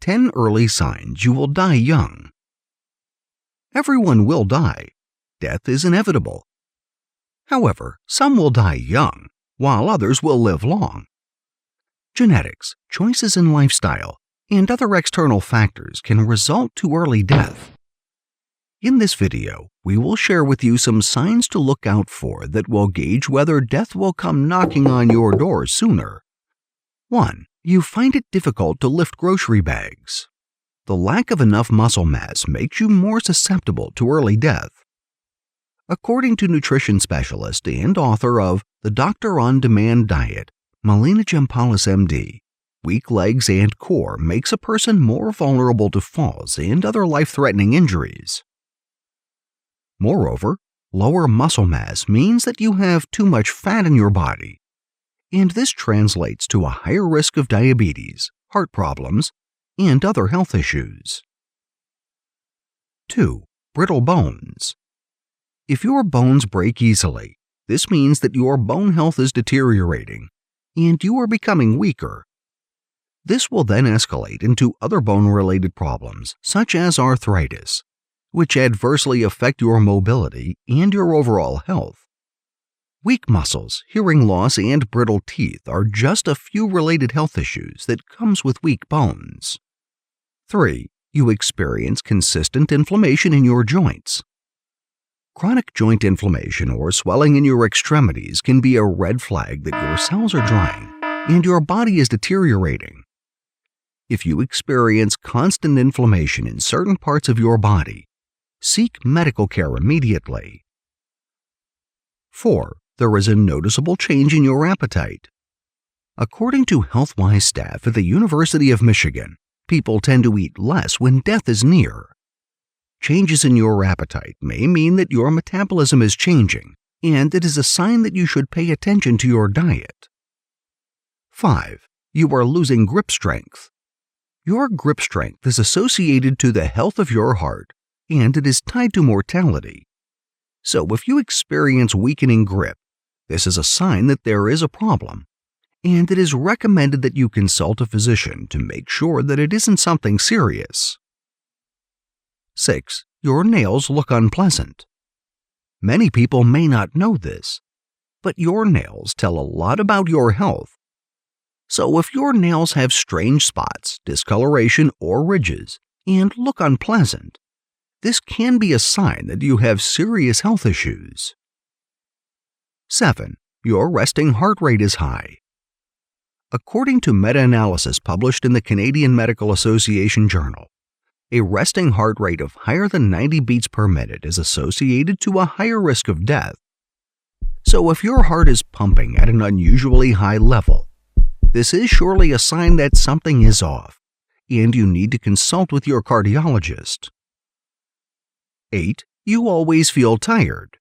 10 early signs you will die young. Everyone will die. Death is inevitable. However, some will die young, while others will live long. Genetics, choices in lifestyle, and other external factors can result to early death. In this video, we will share with you some signs to look out for that will gauge whether death will come knocking on your door sooner. 1. You find it difficult to lift grocery bags. The lack of enough muscle mass makes you more susceptible to early death. According to nutrition specialist and author of The Doctor on Demand Diet, Melina Jampoulis MD, weak legs and core makes a person more vulnerable to falls and other life-threatening injuries. Moreover, lower muscle mass means that you have too much fat in your body, and this translates to a higher risk of diabetes, heart problems, and other health issues. 2. Brittle bones. If your bones break easily, this means that your bone health is deteriorating, and you are becoming weaker. This will then escalate into other bone-related problems, such as arthritis, which adversely affect your mobility and your overall health. Weak muscles, hearing loss, and brittle teeth are just a few related health issues that comes with weak bones. 3. You experience consistent inflammation in your joints. Chronic joint inflammation or swelling in your extremities can be a red flag that your cells are dying and your body is deteriorating. If you experience constant inflammation in certain parts of your body, seek medical care immediately. 4. There is a noticeable change in your appetite. According to HealthWise staff at the University of Michigan, people tend to eat less when death is near. Changes in your appetite may mean that your metabolism is changing, and it is a sign that you should pay attention to your diet. 5. You are losing grip strength. Your grip strength is associated to the health of your heart, and it is tied to mortality. So if you experience weakening grip, this is a sign that there is a problem, and it is recommended that you consult a physician to make sure that it isn't something serious. 6. Your nails look unpleasant. Many people may not know this, but your nails tell a lot about your health. So if your nails have strange spots, discoloration, or ridges, and look unpleasant, this can be a sign that you have serious health issues. 7. Your resting heart rate is high. According to meta-analysis published in the Canadian Medical Association Journal, a resting heart rate of higher than 90 beats per minute is associated to a higher risk of death. So if your heart is pumping at an unusually high level, this is surely a sign that something is off, and you need to consult with your cardiologist. 8. You always feel tired.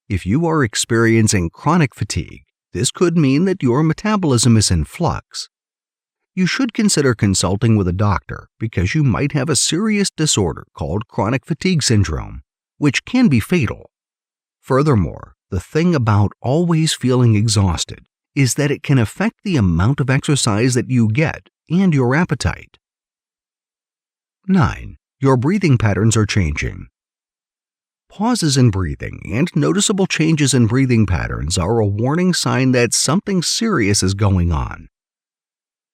If you are experiencing chronic fatigue, this could mean that your metabolism is in flux. You should consider consulting with a doctor because you might have a serious disorder called chronic fatigue syndrome, which can be fatal. Furthermore, the thing about always feeling exhausted is that it can affect the amount of exercise that you get and your appetite. 9. Your breathing patterns are changing. Pauses in breathing and noticeable changes in breathing patterns are a warning sign that something serious is going on.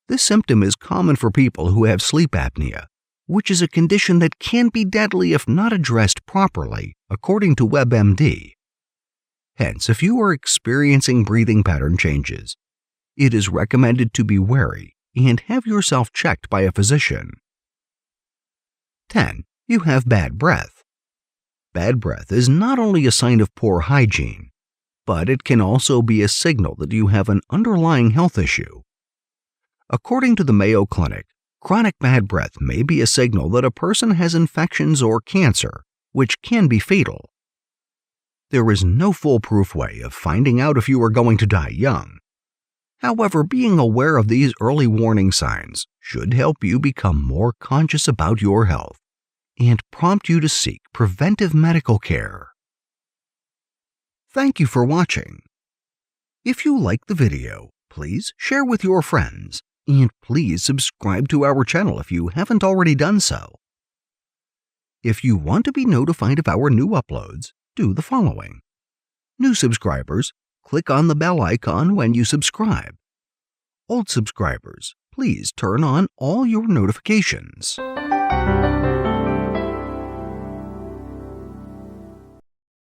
This symptom is common for people who have sleep apnea, which is a condition that can be deadly if not addressed properly, according to WebMD. Hence, if you are experiencing breathing pattern changes, it is recommended to be wary and have yourself checked by a physician. 10. You have bad breath. Bad breath is not only a sign of poor hygiene, but it can also be a signal that you have an underlying health issue. According to the Mayo Clinic, chronic bad breath may be a signal that a person has infections or cancer, which can be fatal. There is no foolproof way of finding out if you are going to die young. However, being aware of these early warning signs should help you become more conscious about your health and prompt you to seek preventive medical care. Thank you for watching. If you liked the video, please share with your friends And please subscribe to our channel if you haven't already done so. If you want to be notified of our new uploads, do the following. New subscribers, click on the bell icon when you subscribe. Old subscribers, please turn on all your notifications.